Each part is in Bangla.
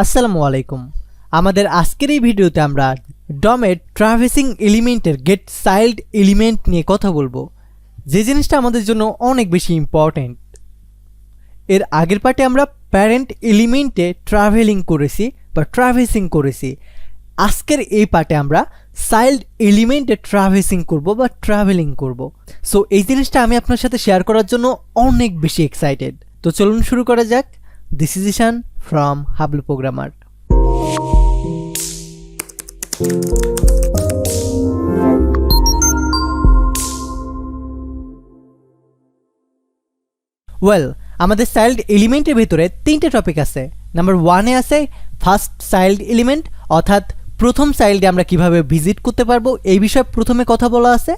আসসালামু আলাইকুম। আমাদের আজকের এই ভিডিওতে আমরা ডমের ট্রাভেসিং এলিমেন্টের গেট চাইল্ড এলিমেন্ট নিয়ে কথা বলবো, যে জিনিসটা আমাদের জন্য অনেক বেশি ইম্পর্টেন্ট। এর আগের পার্টে আমরা প্যারেন্ট এলিমেন্টে ট্রাভেলিং করেছি বা ট্রাভেসিং করেছি। আজকের এই পার্টে আমরা চাইল্ড এলিমেন্টে ট্রাভেসিং করব বা ট্রাভেলিং করব। সো এই জিনিসটা আমি আপনার সাথে শেয়ার করার জন্য অনেক বেশি এক্সাইটেড। তো চলুন শুরু করা যাক। This is Ishan from Hablu Programmer. আমাদের চাইল্ড এলিমেন্টের ভিতরে তিনটে টপিক আছে। নাম্বার 1-এ আছে ফার্স্ট চাইল্ড এলিমেন্ট, অর্থাৎ প্রথম চাইল্ডে আমরা কিভাবে ভিজিট করতে পারবো এই বিষয়ে প্রথমে কথা বলা আছে।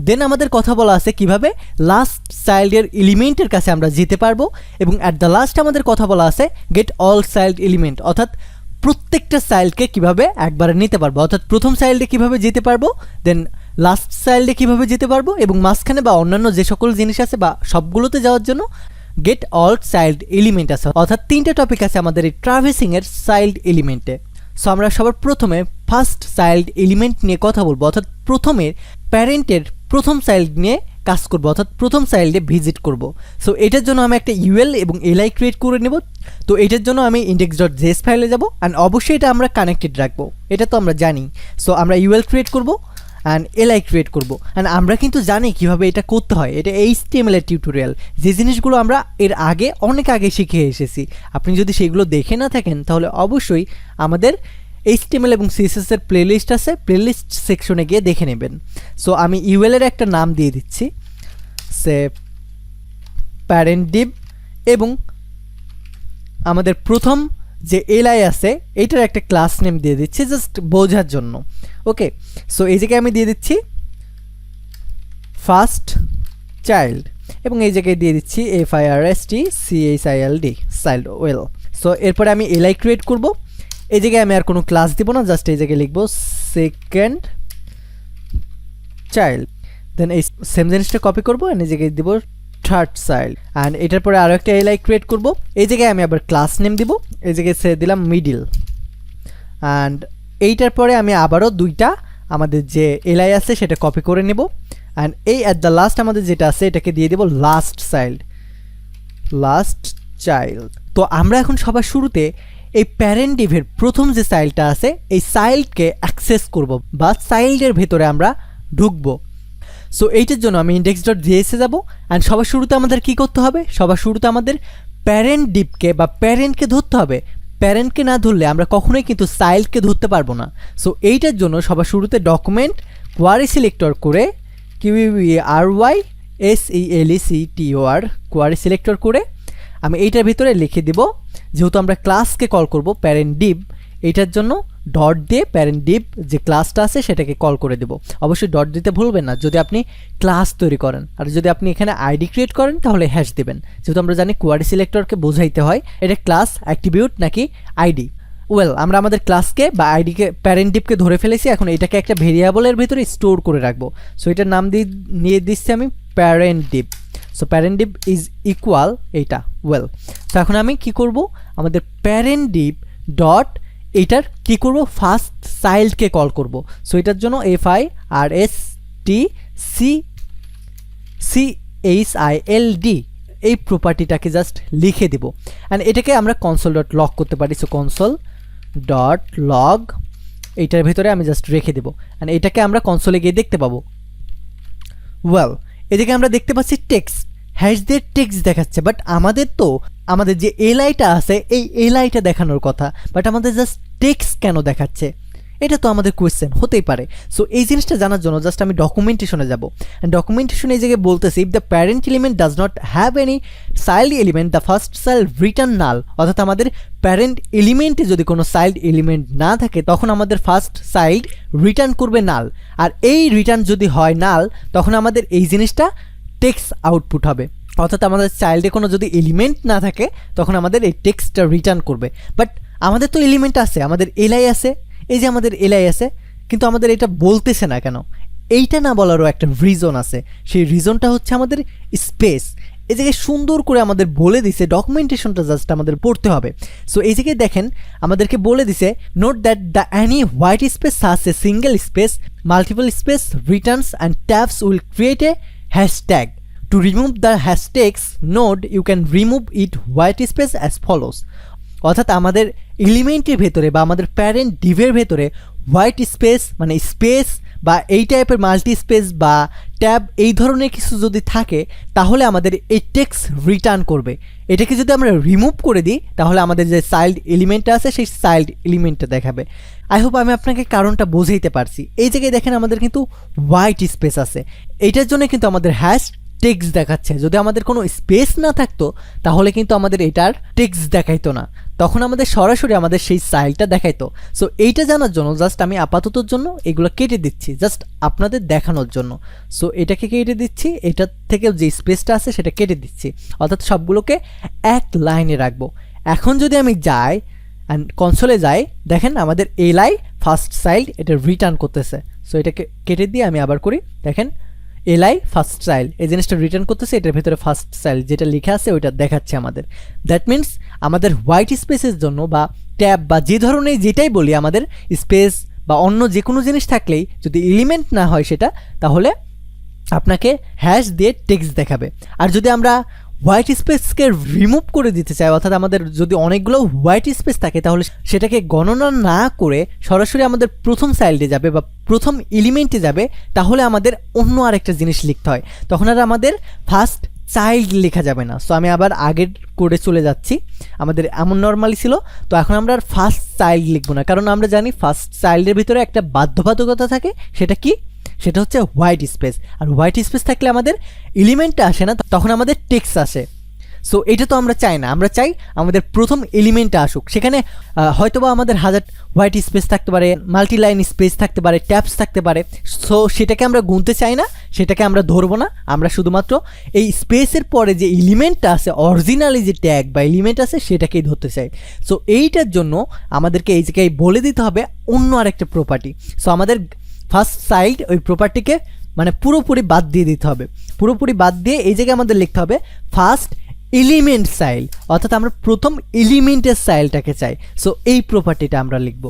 দেন আমাদের কথা বলা আছে কিভাবে লাস্ট চাইল্ডের এলিমেন্টের কাছে আমরা যেতে পারবো, এবং অ্যাট দ্য লাস্ট আমাদের কথা বলা আছে গেট অল চাইল্ড এলিমেন্ট, অর্থাৎ প্রত্যেকটা চাইল্ডকে কিভাবে একবারে নিতে পারবো, অর্থাৎ প্রথম চাইল্ডে কিভাবে যেতে পারবো, দেন লাস্ট চাইল্ডে কিভাবে যেতে পারবো, এবং মাঝখানে বা অন্যান্য যে সকল জিনিস আছে বা সবগুলোতে যাওয়ার জন্য গেট অল চাইল্ড এলিমেন্ট আছে। অর্থাৎ তিনটে টপিক আছে আমাদের এই ট্রাভেসিংয়ের চাইল্ড এলিমেন্টে। সো আমরা সবার প্রথমে ফার্স্ট চাইল্ড এলিমেন্ট নিয়ে কথা বলবো, অর্থাৎ প্রথমে প্যারেন্টের প্রথম চাইল্ড নিয়ে কাজ করবো, অর্থাৎ প্রথম চাইল্ডে ভিজিট করব। সো এটার জন্য আমি একটা ইউএল এবং এলআই ক্রিয়েট করে নেব। তো এটার জন্য আমি index.js ফাইলে যাব, অ্যান্ড অবশ্যই এটা আমরা কানেক্টেড রাখবো, এটা তো আমরা জানি। সো আমরা ইউএল ক্রিয়েট করব অ্যান্ড এলআই ক্রিয়েট করব, অ্যান্ড আমরা কিন্তু জানি কিভাবে এটা করতে হয়। এটা HTML এর টিউটোরিয়াল, যে জিনিসগুলো আমরা এর আগে অনেক আগে শিখে এসেছি। আপনি যদি সেগুলো দেখে না থাকেন তাহলে অবশ্যই আমাদের HTML এবং CSS এর প্লেলিস্ট আছে, প্লেলিস্ট সেকশনে গিয়ে দেখে নেবেন। সো আমি ইউএল এর একটা নাম দিয়ে দিচ্ছি, সে প্যারেন্ট ডিভ, এবং আমাদের প্রথম যে এলআই আছে এটার একটা ক্লাস নেম দিয়ে দিচ্ছি জাস্ট বোঝার জন্য। ওকে, সো এই জায়গায় আমি দিয়ে দিচ্ছি ফার্স্ট চাইল্ড, এবং এই জায়গায় দিয়ে দিচ্ছি FIRST CHILD চাইল্ড। সো এরপরে আমি এলআই ক্রিয়েট করব। এই জায়গায় আমি আর কোনো ক্লাস দিব না, জাস্ট এই জায়গায় লিখবো সেকেন্ড চাইল্ড। দেন এই সেম জিনিসটা কপি করবো, এই জায়গায় দিব থার্ড চাইল্ড, অ্যান্ড এটার পরে আরও একটা এলআই ক্রিয়েট করব। এই জায়গায় আমি আবার ক্লাস নেম দিব, এই জায়গায় সে দিলাম মিডিল, অ্যান্ড এইটার পরে আমি আবারও দুইটা আমাদের যে এলআই আছে সেটা কপি করে নেব, অ্যান্ড এই অ্যাট দ্য লাস্ট আমাদের যেটা আছে এটাকে দিয়ে দেব লাস্ট চাইল্ড। তো আমরা এখন সবার শুরুতে এই প্যারেন্ট ডিভের প্রথম যে চাইল্ডটা আছে এই চাইল্ডকে অ্যাক্সেস করব বা চাইল্ডের ভেতরে আমরা ঢুকবো। সো এইটার জন্য আমি index.js এ যাব, অ্যান্ড সবার শুরুতে আমাদের কি করতে হবে, সবার শুরুতে আমাদের প্যারেন্ট ডিভকে বা প্যারেন্টকে ধরতে হবে। প্যারেন্টকে না ধরলে আমরা কখনোই কিন্তু চাইল্ডকে ধরতে পারবো না। সো এইটার জন্য সবার শুরুতে ডকুমেন্ট কোয়ারি সিলেক্টর করে QUERYSELECTOR কোয়ারি সিলেক্টর করে আমি এইটার ভিতরে লিখে দিব, যেহেতু আমরা ক্লাসকে কল করব প্যারেন্ট ডিভ, এইটার জন্য ডট দিয়ে প্যারেন্ট ডিভ যে ক্লাসটা আছে সেটাকে কল করে দেব। অবশ্যই ডট দিতে ভুলবেন না যদি আপনি ক্লাস তৈরি করেন, আর যদি আপনি এখানে আইডি ক্রিয়েট করেন তাহলে হ্যাশ দেবেন, যেহেতু আমরা জানি কোয়ারি সিলেক্টরকে বোঝাইতে হয় এটা ক্লাস, অ্যাট্রিবিউট নাকি আইডি। আমরা আমাদের ক্লাসকে বা আইডিকে প্যারেন্ট ডিভকে ধরে ফেলেছি, এখন এটাকে একটা ভেরিয়েবলের ভিতরে স্টোর করে রাখবো। সো এটার নাম নিয়ে দিচ্ছি আমি parent Depp. So parent Depp is equal এইটা তো এখন আমি কি করব, আমাদের প্যারেন্ট ডিভ ডট এইটার কি করব, ফার্স্ট চাইল্ডকে কল করব। সো এটার জন্য FIRSTCHILD এই প্রপার্টিটাকে জাস্ট লিখে দেব, অ্যান্ড এটাকে আমরা console.log করতে পারি। সো console.log এইটার ভিতরে আমি জাস্ট রেখে দেব, অ্যান্ড এটাকে আমরা কনসোলে গিয়ে দেখতে পাবো। এদিকে আমরা দেখতে পাচ্ছি টেক্সট, হ্যাশ দিয়ে টেক্সট দেখাচ্ছে, বাট আমাদের যে এলআইটা আছে এই এলআইটা দেখানোর কথা, বাট আমাদের জাস্ট টেক্সট কেন দেখাচ্ছে, এটা তো আমাদের কোয়েশ্চেন হতেই পারে। সো এই জিনিসটা জানার জন্য জাস্ট আমি ডকুমেন্টেশনে যাব, ডকুমেন্টেশনে এই জায়গায় বলতেছি if the parent element does not have any child element the first child return null, অর্থাৎ আমাদের প্যারেন্ট এলিমেন্টে যদি কোনো চাইল্ড এলিমেন্ট না থাকে তখন আমাদের ফার্স্ট চাইল্ড রিটার্ন করবে নাল, আর এই রিটার্ন যদি হয় নাল তখন আমাদের এই জিনিসটা টেক্সট আউটপুট হবে, অর্থাৎ আমাদের চাইল্ডে কোনো যদি এলিমেন্ট না থাকে তখন আমাদের এই টেক্সটটা রিটার্ন করবে। বাট আমাদের তো এলিমেন্ট আছে, আমাদের এলআই আছে, এই যে আমাদের এলআই আছে, কিন্তু আমাদের এটা বলতেছে না কেন? এইটা না বলারও একটা রিজন আছে, সেই রিজনটা হচ্ছে আমাদের স্পেস। এই জায়গায় সুন্দর করে আমাদের বলে দিছে, ডকুমেন্টেশনটা জাস্ট আমাদের পড়তে হবে। সো এই জায়গায় দেখেন আমাদেরকে বলে দিছে note that the any white space such as a single space multiple space returns and tabs will create a hashtag. To remove the hashtags node you can remove it white space as follows। অর্থাৎ আমাদের এলিমেন্টের ভেতরে বা আমাদের প্যারেন্ট ডিভের ভেতরে হোয়াইট স্পেস মানে স্পেস বা এই টাইপের মাল্টি স্পেস বা ট্যাব এই ধরনের কিছু যদি থাকে তাহলে আমাদের এই টেক্সট রিটার্ন করবে। এটাকে যদি আমরা রিমুভ করে দিই তাহলে আমাদের যে চাইল্ড এলিমেন্টটা আছে সেই চাইল্ড এলিমেন্টটা দেখাবে। আই হোপ আমি আপনাকে কারণটা বোঝাইতে পারছি। এই জায়গায় দেখেন আমাদের কিন্তু হোয়াইট স্পেস আছে, এইটার জন্য কিন্তু আমাদের হ্যাশ টেক্সট দেখাচ্ছে। যদি আমাদের কোনো স্পেস না থাকতো তাহলে কিন্তু আমাদের এটার টেক্সট দেখাইতো না, তখন আমাদের সরাসরি আমাদের সেই চাইল্ডটা দেখাইতো। সো এইটা জানার জন্য জাস্ট আমি আপাততর জন্য এগুলো কেটে দিচ্ছি, জাস্ট আপনাদের দেখানোর জন্য। সো এটাকে কেটে দিচ্ছি, এটার থেকে যে স্পেসটা আছে সেটা কেটে দিচ্ছি, অর্থাৎ সবগুলোকে এক লাইনে রাখবো। এখন যদি আমি যাই অ্যান্ড কনসোলে যাই, দেখেন আমাদের এলাই ফার্স্ট চাইল্ড এটা রিটার্ন করতেছে। সো এটাকে কেটে দিয়ে আমি আবার করি, দেখেন এলাই ফার্স্ট চাইল্ড এই জিনিসটা রিটার্ন করতেছে, এটার ভিতরে ফার্স্ট চাইল্ড যেটা লেখা আছে ওইটা দেখাচ্ছে আমাদের। দ্যাট মিনস আমাদের হোয়াইট স্পেসের জন্য বা ট্যাব বা যে ধরনের যেটাই বলি আমাদের স্পেস বা অন্য যে কোনো জিনিস থাকলেই যদি এলিমেন্ট না হয় সেটা, তাহলে আপনাকে হ্যাশ দিয়ে টেক্সট দেখাবে। আর যদি আমরা হোয়াইট স্পেসকে রিমুভ করে দিতে চাই, অর্থাৎ আমাদের যদি অনেকগুলো হোয়াইট স্পেস থাকে তাহলে সেটাকে গণনা না করে সরাসরি আমাদের প্রথম চাইল্ডে যাবে বা প্রথম এলিমেন্টে যাবে, তাহলে আমাদের অন্য আরেকটা জিনিস লিখতে হয়, তখন আর আমাদের ফার্স্ট চাইল্ড লেখা যাবে না। সো আমি আবার আগের কোডে চলে যাচ্ছি, আমাদের এমন নর্মালি ছিল, তো এখন আমরা আর ফার্স্ট চাইল্ড লিখবো না, কারণ আমরা জানি ফার্স্ট চাইল্ডের ভিতরে একটা বাধ্যবাধকতা থাকে, সেটা কি, সেটা হচ্ছে হোয়াইট স্পেস। আর হোয়াইট স্পেস থাকলে আমাদের এলিমেন্টটা আসে না, তখন আমাদের টেক্সট আসে। সো এটা তো আমরা চাই না, আমরা চাই আমাদের প্রথম এলিমেন্টটা আসুক। সেখানে হয়তোবা আমাদের হাজার হোয়াইট স্পেস থাকতে পারে, মাল্টি লাইন স্পেস থাকতে পারে, ট্যাবস থাকতে পারে। সো সেটাকে আমরা গুনতে চাই না, সেটাকে আমরা ধরবো না, আমরা শুধুমাত্র এই স্পেসের পরে যে এলিমেন্টটা আছে, অরিজিনালি যে ট্যাগ বা এলিমেন্ট আছে সেটাকেই ধরতে চাই। সো এইটার জন্য আমাদেরকে এই জায়গায় বলে দিতে হবে অন্য আরেকটা প্রপার্টি। সো আমাদের ফার্স্ট চাইল্ড ওই প্রপার্টিকে মানে পুরোপুরি বাদ দিয়ে দিতে হবে। পুরোপুরি বাদ দিয়ে এই জায়গায় আমাদের লিখতে হবে ফার্স্ট এলিমেন্ট চাইল্ড, অর্থাৎ আমরা প্রথম এলিমেন্টের চাইল্ডটাকে চাই। সো এই প্রপার্টিটা আমরা লিখব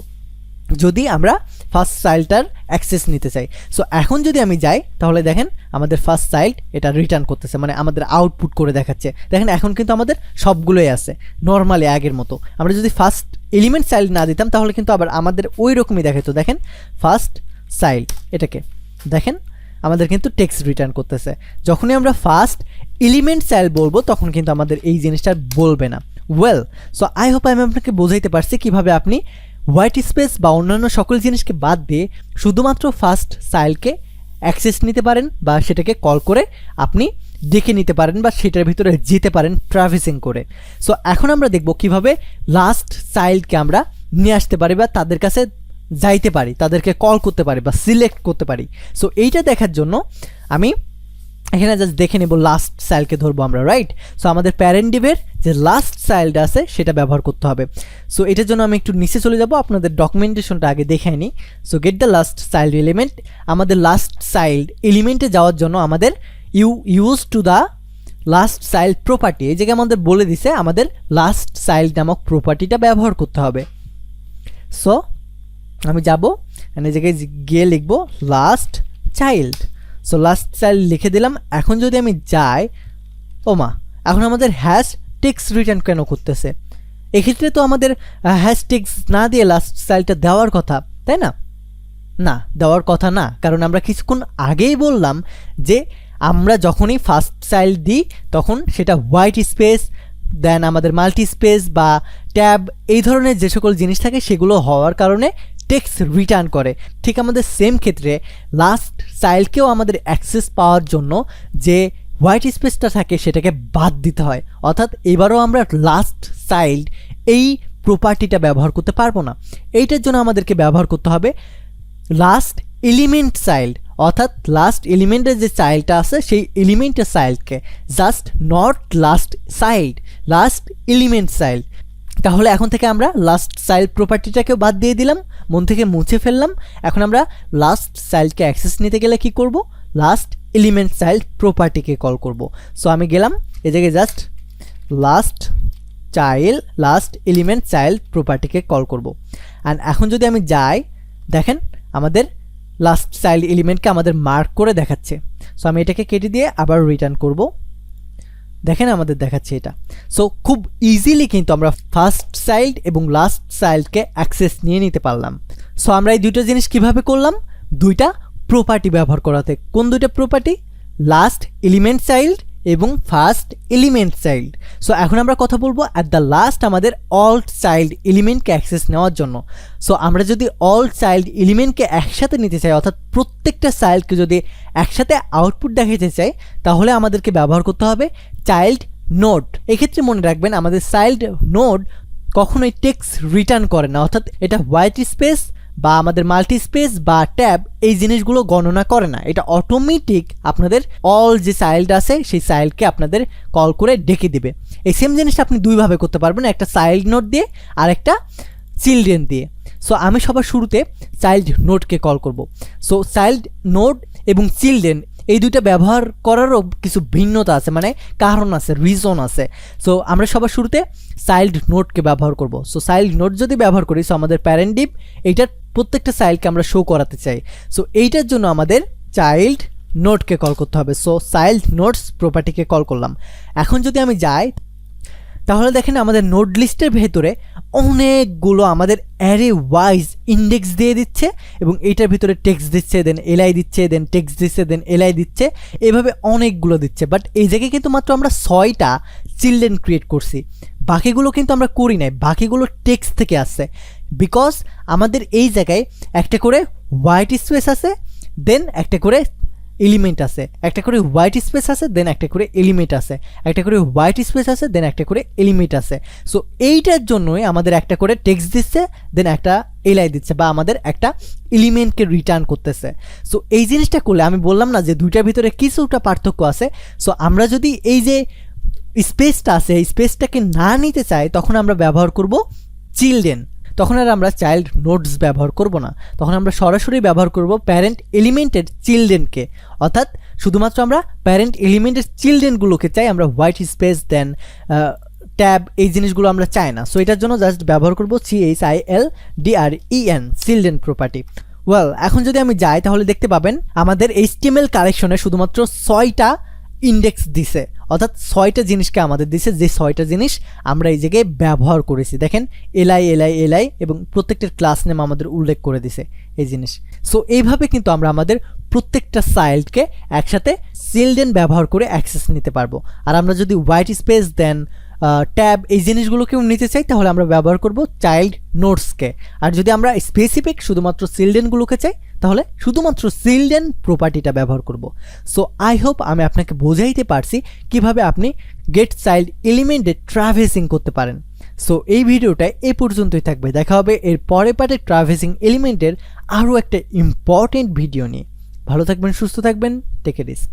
যদি আমরা ফার্স্ট চাইল্ডটার অ্যাক্সেস নিতে চাই। সো এখন যদি আমি যাই তাহলে দেখেন আমাদের ফার্স্ট চাইল্ড এটা রিটার্ন করতেছে, মানে আমাদের আউটপুট করে দেখাচ্ছে। দেখেন এখন কিন্তু আমাদের সবগুলোই আছে নর্মালি আগের মতো। আমরা যদি ফার্স্ট এলিমেন্ট চাইল্ড না দিতাম তাহলে কিন্তু আবার আমাদের ওই রকমই দেখাতো। দেখেন ফার্স্ট চাইল্ড, এটাকে দেখেন আমাদের কিন্তু টেক্সট রিটার্ন করতেছে। যখনই আমরা ফার্স্ট এলিমেন্ট চাইল্ড বলবো তখন কিন্তু আমাদের এই জিনিসটা বলবে না। ওয়েল, সো আই হোপ আমি আপনাকে বোঝাইতে পারছি কিভাবে আপনি হোয়াইট স্পেস বা অন্যান্য সকল জিনিসকে বাদ দিয়ে শুধুমাত্র ফার্স্ট চাইল্ডকে অ্যাক্সেস নিতে পারেন বা সেটাকে কল করে আপনি ডেকে নিতে পারেন বা সেটার ভিতরে যেতে পারেন ট্রাভেসিং করে। সো এখন আমরা দেখব কিভাবে লাস্ট চাইল্ডকে আমরা নিয়ে আসতে পারি বা তাদের কাছে যাইতে পারি, তাদেরকে কল করতে পারি বা সিলেক্ট করতে পারি। সো এইটা দেখার জন্য আমি এখানে জাস্ট দেখে নেব লাস্ট চাইল্ডকে ধরবো আমরা, রাইট। সো আমাদের প্যারেন্ট ডিভের যে লাস্ট চাইল্ড আছে সেটা ব্যবহার করতে হবে। সো এটার জন্য আমি একটু নিচে চলে যাব, আপনাদের ডকুমেন্টেশনটা আগে দেখে নিই। So get the last child element, আমাদের লাস্ট চাইল্ড এলিমেন্টে যাওয়ার জন্য আমাদের use to the last child property, এই জায়গায় আমাদের বলে দিছে আমাদের লাস্ট চাইল্ড নামক প্রপার্টিটা ব্যবহার করতে হবে। সো আমি যাব এই জায়গায় গিয়ে লিখবো last child. So last child লিখে দিলাম। এখন যদি আমি যাই, ও মা, এখন আমাদের হ্যাশ টেক্সট রিটার্ন কেন করতেছে? এক্ষেত্রে তো আমাদের হ্যাশ টেক্সট না দিয়ে লাস্ট চাইল্ডটা দেওয়ার কথা, তাই না? না, দেওয়ার কথা না, কারণ আমরা কিছুক্ষণ আগেই বললাম যে আমরা যখনই ফার্স্ট চাইল্ড দিই তখন সেটা হোয়াইট স্পেস দেন আমাদের মাল্টি স্পেস বা ট্যাব এই ধরনের যে সকল জিনিস থাকে সেগুলো হওয়ার কারণে টেক্সট রিটার্ন করে। ঠিক আমাদের সেম ক্ষেত্রে লাস্ট চাইল্ডকেও আমাদের অ্যাক্সেস পাওয়ার জন্য যে হোয়াইট স্পেসটা থাকে সেটাকে বাদ দিতে হয়, অর্থাৎ এবারও আমরা লাস্ট চাইল্ড এই প্রপার্টিটা ব্যবহার করতে পারবো না। এইটার জন্য আমাদেরকে ব্যবহার করতে হবে লাস্ট এলিমেন্ট চাইল্ড, অর্থাৎ লাস্ট এলিমেন্টের যে চাইল্ডটা আছে সেই এলিমেন্টের চাইল্ডকে, just not last child, last element child. তাহলে এখন থেকে আমরা লাস্ট চাইল্ড প্রপার্টিটাকেও বাদ দিয়ে দিলাম, মন থেকে মুছে ফেললাম। এখন আমরা লাস্ট চাইল্ডকে অ্যাক্সেস নিতে গেলে কি করব? লাস্ট এলিমেন্ট চাইল্ড প্রপার্টিকে কল করব। সো আমি গেলাম এই জায়গায় জাস্ট লাস্ট এলিমেন্ট চাইল্ড প্রপার্টিকে কল করব। অ্যান্ড এখন যদি আমি যাই, দেখেন আমাদের লাস্ট চাইল্ড এলিমেন্টকে আমাদের মার্ক করে দেখাচ্ছে। সো আমি এটাকে কেটে দিয়ে আবার রিটার্ন করব। দেখেন আমাদের দেখাচ্ছে এটা। সো খুব ইজিলি কিন্তু আমরা ফার্স্ট চাইল্ড এবং লাস্ট চাইল্ডকে অ্যাক্সেস নিয়ে নিতে পারলাম। সো আমরা এই দুটো জিনিস কিভাবে করলাম? দুইটা প্রপার্টি ব্যবহার করাতে। কোন দুইটা প্রপার্টি? লাস্ট এলিমেন্ট চাইল্ড এবং ফার্স্ট এলিমেন্ট চাইল্ড। সো এখন আমরা কথা বলবো অ্যাট দ্য লাস্ট আমাদের অল চাইল্ড এলিমেন্টকে অ্যাক্সেস নেওয়ার জন্য। সো আমরা যদি অল চাইল্ড এলিমেন্টকে একসাথে নিতে চাই, অর্থাৎ প্রত্যেকটা চাইল্ডকে যদি একসাথে আউটপুট দেখাতে চাই, তাহলে আমাদেরকে ব্যবহার করতে হবে চাইল্ড নোড। এক্ষেত্রে মনে রাখবেন আমাদের চাইল্ড নোড কখনোই টেক্সট রিটার্ন করে না, অর্থাৎ এটা হোয়াইট স্পেস বা আমাদের মাল্টি স্পেস বা ট্যাব এই জিনিসগুলো গণনা করে না। এটা অটোমেটিক আপনাদের অল যে চাইল্ড আছে সেই চাইল্ডকে আপনাদের কল করে ডেকে দিবে। এই সেম জিনিসটা আপনি দুইভাবে করতে পারবেন, একটা চাইল্ড নোড দিয়ে আর একটা চিলড্রেন দিয়ে। সো আমি সবার শুরুতে চাইল্ড নোডকে কল করব। সো চাইল্ড নোড এবং চিলড্রেন এই দুইটা ব্যবহার করারও কিছু ভিন্নতা আছে, মানে কারণ আছে, রিজন আছে। সো আমরা সবার শুরুতে চাইল্ড নোডকে ব্যবহার করব। সো চাইল্ড নোড যদি ব্যবহার করি, সো আমাদের প্যারেন্ট ডিভ এইটার প্রত্যেকটা চাইল্ডকে আমরা শো করাতে চাই। সো এইটার জন্য আমাদের চাইল্ড নোডকে কল করতে হবে। সো চাইল্ড নোডস প্রপার্টিকে কল করলাম। এখন যদি আমি যাই, তাহলে দেখেন আমাদের নোড লিস্টের ভেতরে অনেকগুলো আমাদের অ্যারে ওয়াইজ ইন্ডেক্স দিয়ে দিচ্ছে এবং এইটার ভিতরে টেক্সট দিচ্ছে, দেন এলআই দিচ্ছে, দেন টেক্সট দিচ্ছে, দেন এলআই দিচ্ছে, এভাবে অনেকগুলো দিচ্ছে। বাট এই জায়গায় কিন্তু মাত্র আমরা 6টা চিলড্রেন ক্রিয়েট করছি, বাকিগুলো কিন্তু আমরা করি নাই, বাকিগুলো টেক্সট থেকে আসছে। বিকজ আমাদের এই জায়গায় একটা করে হোয়াইট স্পেস আছে, দেন একটা করে এলিমেন্ট আছে, একটা করে হোয়াইট স্পেস আছে, দেন একটা করে এলিমেন্ট আছে, একটা করে হোয়াইট স্পেস আছে, দেন একটা করে এলিমেন্ট আছে। সো এইটার জন্যই আমাদের একটা করে টেক্সট দিচ্ছে, দেন একটা এলআই দিচ্ছে, বা আমাদের একটা এলিমেন্টকে রিটার্ন করতেছে। সো এই জিনিসটা করলে আমি বললাম না যে দুইটার ভিতরে কিছুটা পার্থক্য আছে। সো আমরা যদি এই যে স্পেসটা আছে এই স্পেসটাকে না নিতে চাই, তখন আমরা ব্যবহার করব চিলড্রেন। তখন আর আমরা চাইল্ড নোডস ব্যবহার করব না, তখন আমরা সরাসরি ব্যবহার করব প্যারেন্ট এলিমেন্টের চিলড্রেনকে। অর্থাৎ শুধুমাত্র আমরা প্যারেন্ট এলিমেন্টের চিলড্রেনগুলোকে চাই, আমরা হোয়াইট স্পেস দেন ট্যাব এই জিনিসগুলো আমরা চাই না। সো এটার জন্য জাস্ট ব্যবহার করব CHILDREN চিলড্রেন প্রপার্টি। ওয়েল, এখন যদি আমি যাই তাহলে দেখতে পাবেন আমাদের HTML কালেকশনে শুধুমাত্র 6টা ইন্ডেক্স দিছে, অর্থাৎ 6টা জিনিসকে আমাদের দিছে, যে 6টা জিনিস আমরা এই জায়গায় ব্যবহার করেছি। দেখেন এলআই এবং প্রত্যেকটার ক্লাস নেম আমাদের উল্লেখ করে দিছে এই জিনিস। সো এইভাবে কিন্তু আমরা আমাদের প্রত্যেকটা চাইল্ডকে একসাথে চিলড্রেন ব্যবহার করে অ্যাক্সেস নিতে পারবো। আর আমরা যদি হোয়াইট স্পেস দেন ট্যাব এই জিনিসগুলোকেও নিতে চাই, তাহলে আমরা ব্যবহার করব চাইল্ড নোডসকে। আর যদি আমরা স্পেসিফিক শুধুমাত্র চিলড্রেনগুলোকে চাই, তাহলে শুধুমাত্র চিলড্রেন প্রপার্টিটা ব্যবহার করব। সো আই হোপ আমি আপনাকে বোঝাইতে পারছি কিভাবে আপনি গেট চাইল্ড এলিমেন্টে ট্রাভেসিং করতে পারেন। সো এই ভিডিওটা এই পর্যন্তই থাকবে, দেখা হবে এর পরে পার্টে ট্রাভেসিং এলিমেন্টের আরও একটা ইম্পর্টেন্ট ভিডিও নিয়ে। ভালো থাকবেন, সুস্থ থাকবেন, টেক এ রিস্ক।